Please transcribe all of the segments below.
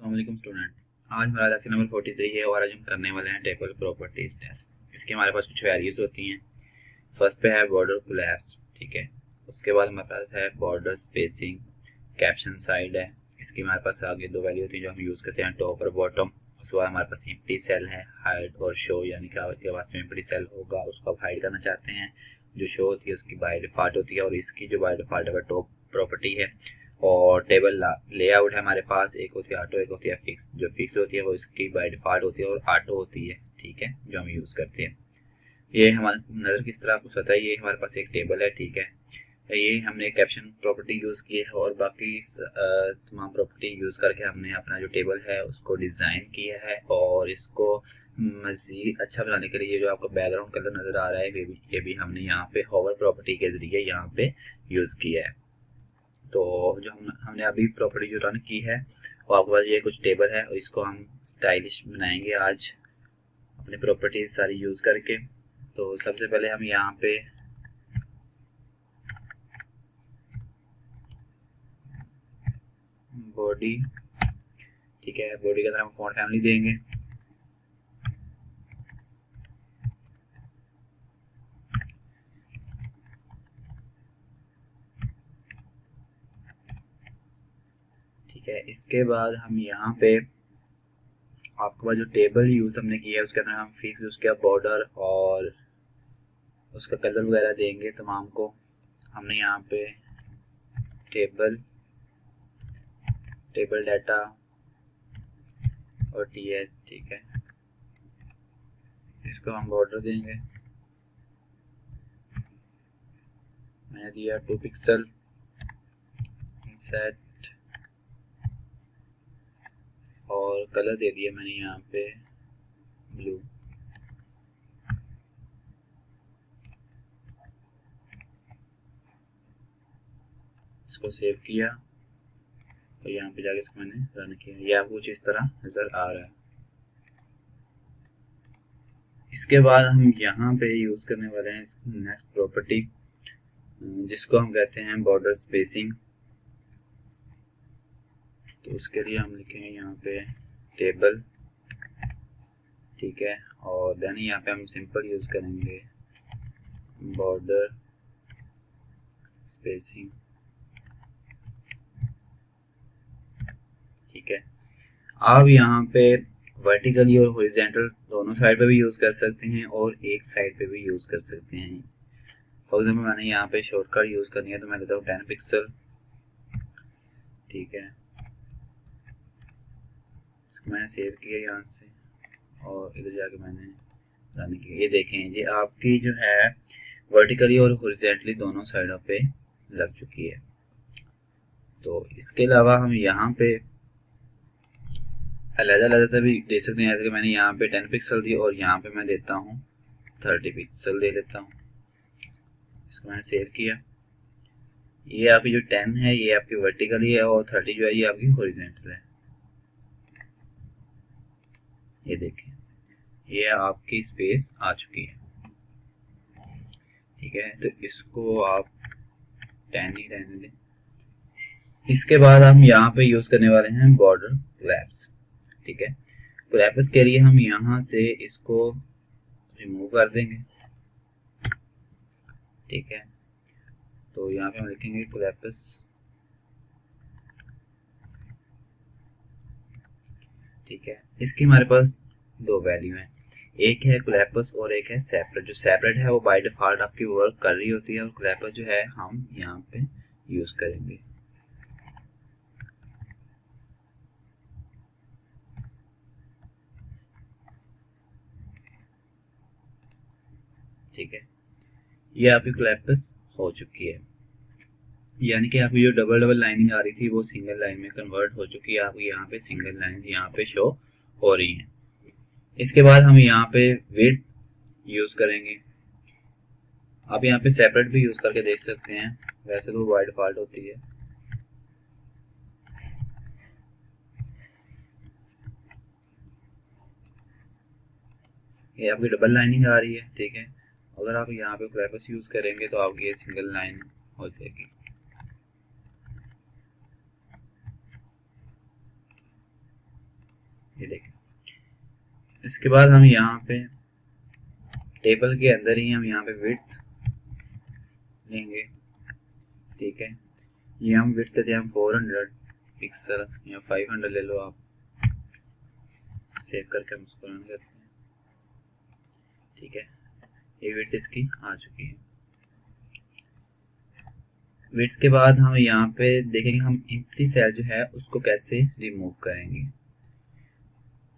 अस्सलाम वालेकुम स्टूडेंट। आज हमारा लेक्चर नंबर 43 है और आज हम करने वाले हैं टेबल प्रॉपर्टीज टेस्ट। इसके हमारे पास कुछ वैल्यूज होती हैं। फर्स्ट पे है बॉर्डर कोलैप्स, ठीक है। उसके बाद हमारे पास है बॉर्डर स्पेसिंग, कैप्शन साइड है। इसकी हमारे पास आगे दो वैल्यू होती हैं जो हम यूज़ करते हैं, टॉप और बॉटम। उसके बाद हमारे पास एम्प्टी सेल है, हाइड और शो, यानी कि आपके पास में एम्प्टी सेल होगा उसको आप हाइड करना चाहते हैं। जो शो होती है उसकी बाय डिफॉल्ट होती है और इसकी जो बाय डिफॉल्ट है टॉप प्रॉपर्टी है। और टेबल लेआउट है हमारे पास, एक होती है ऑटो, एक होती है फिक्स। जो फिक्स होती है वो इसकी बाय डिफॉल्ट होती है और ऑटो होती है, ठीक है, जो हम यूज़ करते हैं। ये हमारे नज़र किस तरह आपको पता है, ये हमारे पास एक टेबल है, ठीक है। ये हमने कैप्शन प्रॉपर्टी यूज़ की है और बाकी तमाम प्रॉपर्टी यूज़ करके हमने अपना जो टेबल है उसको डिज़ाइन किया है। और इसको मज़ीद अच्छा बनाने के लिए ये जो आपको बैकग्राउंड कलर नज़र आ रहा है ये भी हमने यहाँ पे होवर प्रॉपर्टी के ज़रिए यहाँ पे यूज़ किया है। तो जो हमने अभी प्रॉपर्टी जो रन की है वो आपके पास ये कुछ टेबल है और इसको हम स्टाइलिश बनाएंगे आज अपनी प्रॉपर्टीज सारी यूज़ करके। तो सबसे पहले हम यहाँ पे बॉडी, ठीक है, बॉडी के अंदर हम फॉन्ट फैमिली देंगे। ठीक है, इसके बाद हम यहाँ पे आपके पास जो टेबल यूज़ हमने किया है उसके अंदर हम फिक्स उसके बॉर्डर और उसका कलर वगैरह देंगे तमाम को। हमने यहाँ पे टेबल डाटा और टीएच, ठीक है, इसको हम बॉर्डर देंगे। मैंने दिया 2 पिक्सल सेट और कलर दे दिया मैंने यहाँ पे ब्लू। इसको सेव किया और यहाँ पे जाके इसको मैंने रन किया। ये आपको कुछ इस तरह नज़र आ रहा है। इसके बाद हम यहाँ पे यूज़ करने वाले हैं नेक्स्ट प्रॉपर्टी जिसको हम कहते हैं बॉर्डर स्पेसिंग। तो उसके लिए हम लिखेंगे यहाँ पे टेबल, ठीक है, और देन यहाँ पे हम सिंपल यूज़ करेंगे बॉर्डर स्पेसिंग, ठीक है। आप यहाँ पे वर्टिकली और हॉरिजॉन्टल दोनों साइड पे भी यूज़ कर सकते हैं और एक साइड पे भी यूज़ कर सकते हैं। फॉर एग्जाम्पल मैंने यहाँ पे शॉर्टकट यूज़ करनी है तो मैं लेता हूँ 10 पिक्सल, ठीक है, मैंने सेव किया यहाँ से और इधर जाके मैंने रन किया। ये देखें, ये आपकी जो है वर्टिकली और हॉरिजॉन्टली दोनों साइडों पे लग चुकी है। तो इसके अलावा हम यहाँ पे अलग-अलग भी दे सकते हैं, जैसे कि मैंने यहाँ पे 10 पिक्सल दी और यहाँ पे मैं देता हूँ 30 पिक्सल दे लेता हूँ। इसको मैंने सेव किया। ये आपकी जो 10 है ये आपकी वर्टिकली है और 30 जो है ये आपकी हॉरिजॉन्टल है। ये देखें, ये आपकी स्पेस आ चुकी है, ठीक है। तो इसको आप 10 ही रहने दें। इसके बाद हम यहाँ पे यूज़ करने वाले हैं बॉर्डर कोलैप्स, ठीक है। कोलैप्स के लिए हम यहाँ से इसको रिमूव कर देंगे, ठीक है। तो यहाँ पे हम लिखेंगे कोलैप्स, ठीक है। इसकी हमारे पास दो वैल्यू हैं, एक है कोलैप्स और एक है सेपरेट। जो सेपरेट है वो बाय डिफॉल्ट आपकी वर्क कर रही होती है और कोलैप्स जो है हम यहाँ पे यूज़ करेंगे। ठीक है, ये आपकी कोलैप्स हो चुकी है, यानी कि आपकी जो डबल डबल लाइनिंग आ रही थी वो सिंगल लाइन में कन्वर्ट हो चुकी है। आपको यहाँ पे सिंगल लाइन यहाँ पे शो हो रही हैं। इसके बाद हम यहाँ पे विड्थ यूज़ करेंगे। आप यहाँ पे सेपरेट भी यूज़ करके देख सकते हैं, वैसे तो बाय डिफॉल्ट होती है। ये आपकी डबल लाइनिंग आ रही है, ठीक है। अगर आप यहाँ पे कोलैप्स यूज़ करेंगे तो आपकी ये सिंगल लाइन हो जाएगी। ये देखें। इसके बाद हम यहाँ पे टेबल के अंदर ही हम यहाँ पे विड्थ लेंगे, ठीक है। ये हम विड्थ देते हैं 400 पिक्सल या 500 ले लो आप। सेव करके हम इसको रन करते हैं, ठीक है। ये विड्थ इसकी आ चुकी है। विड्थ के बाद हम यहाँ पे देखेंगे हम एम्प्टी सेल जो है उसको कैसे रिमूव करेंगे।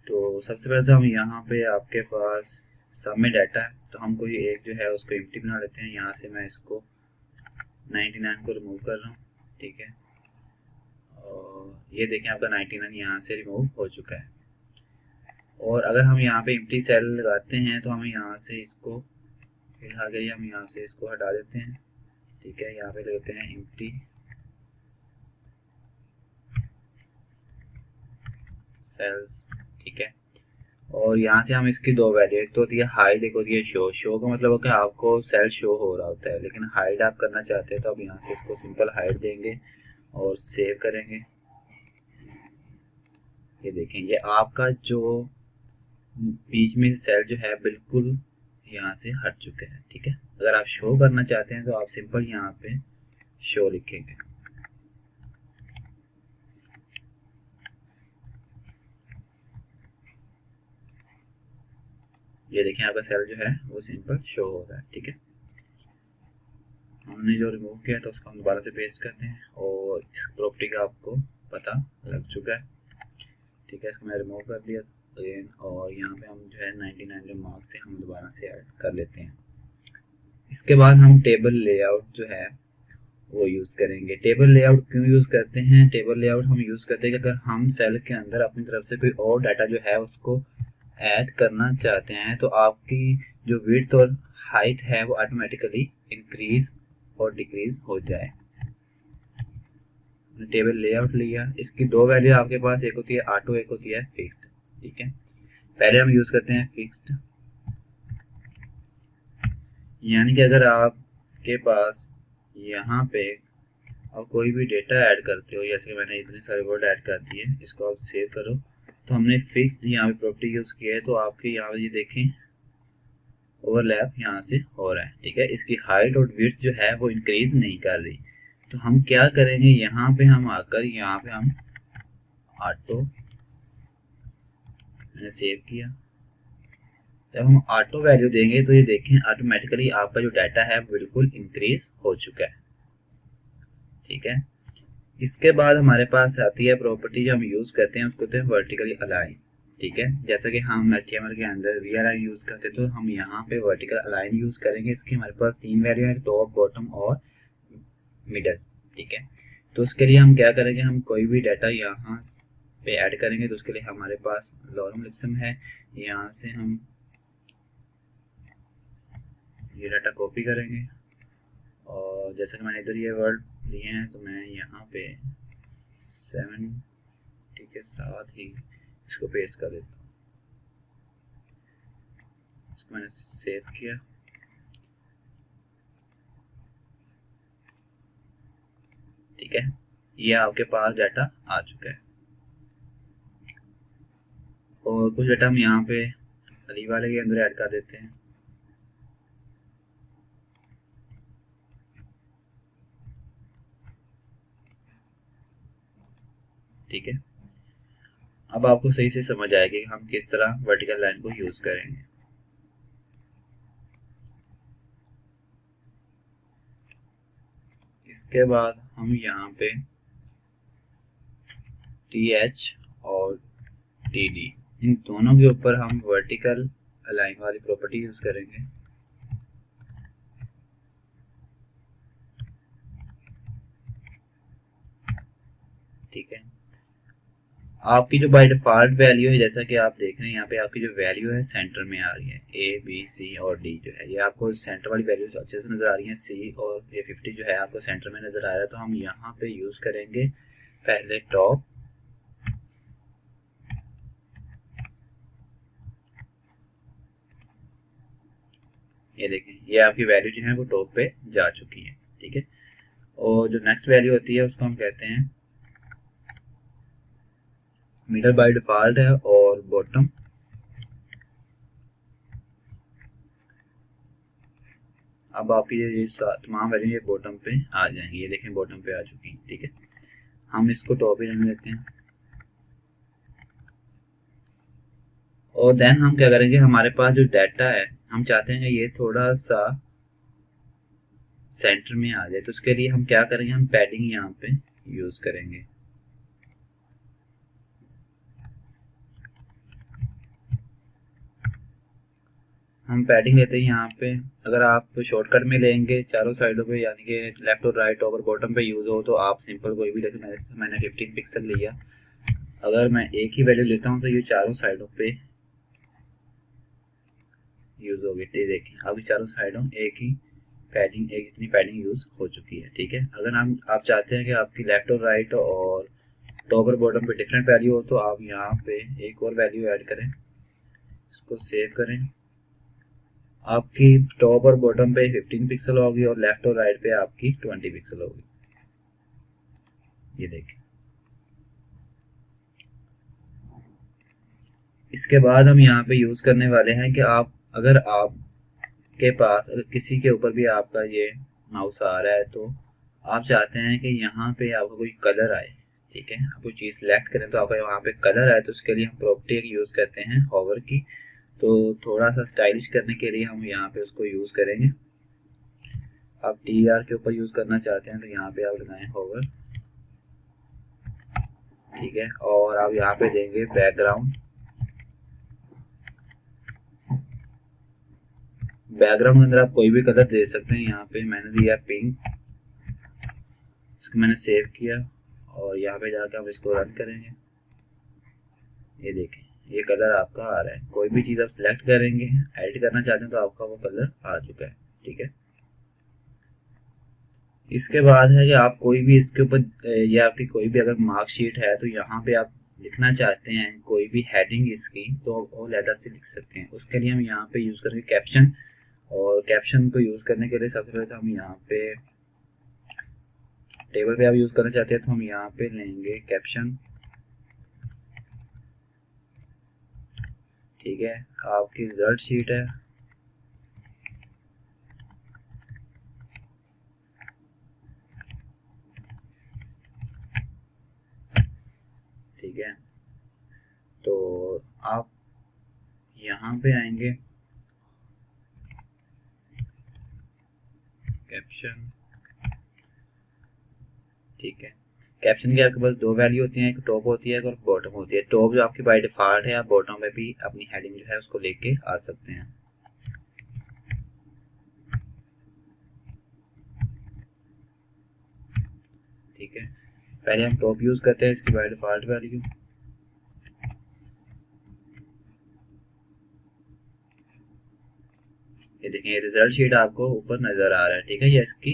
तो सबसे पहले तो हम यहाँ पे आपके पास सब में डाटा है, तो हम कोई एक जो है उसको एम्प्टी बना लेते हैं। यहाँ से मैं इसको 99 को रिमूव कर रहा हूँ, ठीक है। और ये देखें आपका 99 यहाँ से रिमूव हो चुका है। और अगर हम यहाँ पे एम्प्टी सेल लगाते हैं तो हम यहाँ से इसको फिलहाल के लिए हम यहाँ से इसको हटा देते हैं, ठीक है। यहाँ पे लगाते हैं एम्प्टी सेल्स, ठीक है। और यहाँ से हम इसकी दो वैल्यू, एक तो होती है हाइड, एक होती है शो। शो का मतलब होता है आपको सेल शो हो रहा होता है, लेकिन हाइड आप करना चाहते हैं तो आप यहाँ से इसको सिंपल हाइड देंगे और सेव करेंगे। ये देखें, ये आपका जो बीच में सेल जो है बिल्कुल यहाँ से हट चुके हैं, ठीक है। अगर आप शो करना चाहते हैं तो आप सिंपल यहाँ पे शो लिखेंगे। ये देखें आपका सेल जो है वो सिंपल शो हो रहा है, ठीक है। हमने जो रिमूव किया तो उसको हम दोबारा से पेस्ट करते हैं और इस प्रॉपर्टी का आपको पता लग चुका है, ठीक है। इसको मैं रिमूव कर दिया अगेन और यहाँ पे हम जो है 99 जो मार्क्स थे हम दोबारा से ऐड कर लेते हैं। इसके बाद हम टेबल लेआउट जो है वो यूज़ करेंगे। टेबल लेआउट क्यों यूज़ करते हैं? टेबल लेआउट हम यूज़ करते हैं कि अगर हम सेल के अंदर अपनी तरफ से कोई और डाटा जो है उसको ऐड करना चाहते हैं तो आपकी जो विड्थ और हाइट है वो ऑटोमेटिकली इंक्रीज और डिक्रीज हो जाए। टेबल लेआउट लिया, इसकी दो वैल्यू आपके पास, एक होती है ऑटो, एक होती है फिक्स्ड, ठीक है। पहले हम यूज करते हैं फिक्स्ड, यानी कि अगर आपके पास यहाँ पे आप कोई भी डेटा ऐड करते हो, जैसे मैंने इतने सारे वर्ड ऐड कर दिए, इसको आप सेव करो तो हमने फिक्स्ड यहाँ पे प्रॉपर्टी यूज किया है तो आपके यहाँ ये देखें ओवरलैप यहाँ से हो रहा है, ठीक है। इसकी हाइट और विड्थ जो है वो इंक्रीज नहीं कर रही। तो हम क्या करेंगे, यहाँ पे हम आकर यहाँ पे हम ऑटो, मैंने सेव किया, जब हम ऑटो वैल्यू देंगे तो ये देखें ऑटोमेटिकली आपका जो डाटा है बिल्कुल इंक्रीज हो चुका है, ठीक है। इसके बाद हमारे पास आती है प्रॉपर्टी जो हम यूज करते हैं, उसको कहते हैं वर्टिकली अलाइन, ठीक है। जैसा कि हम HTML के अंदर VLI यूज करते हैं तो हम यहाँ पे वर्टिकल अलाइन यूज करेंगे। इसकी हमारे पास तीन वैल्यू है, टॉप, बॉटम और मिडल, ठीक है। तो उसके लिए हम क्या करेंगे, हम कोई भी डाटा यहाँ पे ऐड करेंगे तो उसके लिए हमारे पास लॉरम लिप्सम है। यहाँ से हम ये डाटा कॉपी करेंगे और जैसा कि मैंने इधर ये वर्ड लिए हैं तो मैं यहाँ पे 70 के साथ ही इसको पेस्ट कर देता हूँ। इसको मैंने सेव किया, ठीक है। ये आपके पास डाटा आ चुका है और कुछ डाटा हम यहाँ पे अली वाले के अंदर ऐड कर देते हैं, ठीक है। अब आपको सही से समझ आएगी कि हम किस तरह वर्टिकल लाइन को यूज करेंगे। इसके बाद हम यहाँ पे TH और TD इन दोनों के ऊपर हम वर्टिकल अलाइन वाली प्रॉपर्टी यूज करेंगे, ठीक है। आपकी जो बाय डिफॉल्ट वैल्यू है, जैसा कि आप देख रहे हैं यहाँ पे आपकी जो वैल्यू है सेंटर में आ रही है, A, B, C और D जो है ये आपको सेंटर वाली वैल्यूज अच्छे से नजर आ रही है। C और A50 जो है आपको सेंटर में नजर आ रहा है। तो हम यहाँ पे यूज करेंगे पहले टॉप, ये देखें ये आपकी वैल्यू जो है वो टॉप पे जा चुकी है, ठीक है। और जो नेक्स्ट वैल्यू होती है उसको हम कहते हैं मिडल बाय डिफॉल्ट है और और बॉटम। अब आपकी ये तमाम वैल्यू ये बॉटम पे आ जाएंगी। ये देखें बॉटम पे आ चुकी हैं, ठीक है। हम इसको टॉप ही रहने देते हैं। और देन हम क्या करेंगे, हमारे पास जो डाटा है हम चाहते हैं कि ये थोड़ा सा सेंटर में आ जाए, तो उसके लिए हम क्या करेंगे, हम पैडिंग यहाँ पे यूज करेंगे। हम पैडिंग लेते हैं यहाँ पे। अगर आप शॉर्टकट में लेंगे चारों साइडों पे, यानी कि लेफ्ट और राइट और बॉटम पे यूज हो, तो आप सिंपल कोई भी, जैसे मैंने 15 पिक्सल लिया। अगर मैं एक ही वैल्यू लेता हूँ तो ये चारों साइडों पे यूज होगी। देखें अभी चारों साइडों एक ही पैडिंग, एक इतनी पैडिंग यूज हो चुकी है, ठीक है। अगर आप चाहते हैं कि आपकी लेफ्ट और राइट और टॉप और बॉटम पे डिफरेंट वैल्यू हो, तो आप यहाँ पे एक और वैल्यू ऐड करें, इसको सेव करें। आपकी टॉप और बॉटम पे 15 पिक्सल होगी और लेफ्ट और राइट पे आपकी 20 पिक्सल होगी। ये देखें। इसके बाद हम यहाँ पे यूज करने वाले हैं कि अगर आपके पास, अगर किसी के ऊपर भी आपका ये माउस आ रहा है, तो आप चाहते हैं कि यहाँ पे आपका कोई कलर आए, ठीक है। आप कोई चीज सेलेक्ट करें तो आपका वहाँ पे कलर आए, तो उसके लिए हम प्रॉपर्टी यूज करते हैं हॉवर की। तो थोड़ा सा स्टाइलिश करने के लिए हम यहाँ पे उसको यूज करेंगे। आप TR के ऊपर यूज करना चाहते हैं तो यहाँ पे आप लगाएं हॉवर, ठीक है। और आप यहाँ पे देंगे बैकग्राउंड। बैकग्राउंड के अंदर आप कोई भी कलर दे सकते हैं। यहाँ पे मैंने दिया पिंक, इसको मैंने सेव किया और यहाँ पे जाकर हम इसको रन करेंगे। ये देखें ये कलर आपका आ रहा है। कोई भी चीज़ आप सिलेक्ट करेंगे, एडिट करना चाहते हैं, तो आपका वो कलर आ चुका है, ठीक है। इसके बाद है कि आप कोई भी इसके ऊपर, या आपकी कोई भी अगर मार्कशीट है, तो यहाँ पे आप लिखना चाहते हैं कोई भी हेडिंग इसकी, तो वो लैदर से लिख सकते हैं। उसके लिए हम यहाँ पे यूज़ करेंगे कैप्शन। और कैप्शन को यूज़ करने के लिए सबसे पहले तो हम यहाँ पे टेबल पे आप यूज़ करना चाहते हैं, तो हम यहाँ पे लेंगे कैप्शन, ठीक है। आपकी रिजल्ट शीट है, ठीक है। तो आप यहाँ पे आएंगे कैप्शन, ठीक है। कैप्शन के आपके पास दो वैल्यू होती हैं, एक टॉप होती है एक और बॉटम होती है। टॉप जो आपकी बाय डिफॉल्ट है, आप बॉटम में भी अपनी हेडिंग जो है उसको लेके आ सकते हैं, ठीक है। पहले हम टॉप यूज करते हैं, इसकी बाय डिफॉल्ट वैल्यू, ये देखें ये रिजल्ट शीट आपको ऊपर नजर आ रहा है, ठीक है। ये इसकी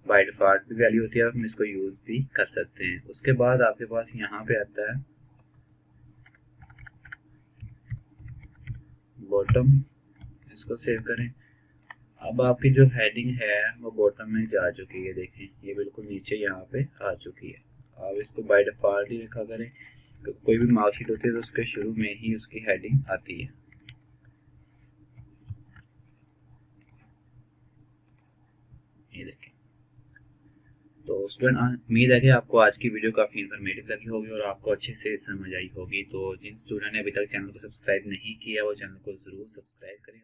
बाय डिफॉल्ट भी वैल्यू होती है, हम इसको यूज भी कर सकते हैं। उसके बाद आपके पास यहाँ पे आता है बॉटम, इसको सेव करें। अब आपकी जो हेडिंग है वो बॉटम में जा चुकी है, देखें ये बिल्कुल नीचे यहाँ पे आ चुकी है। आप इसको बाय डिफॉल्ट ही रखा करें, कोई भी मार्कशीट होती है तो उसके शुरू में ही उसकी हेडिंग आती है, ये देखें। तो स्टूडेंट उम्मीद है कि आपको आज की वीडियो काफ़ी इन्फॉर्मेटिव लगी होगी और आपको अच्छे से समझ आई होगी। तो जिन स्टूडेंट ने अभी तक चैनल को सब्सक्राइब नहीं किया वो चैनल को ज़रूर सब्सक्राइब करें।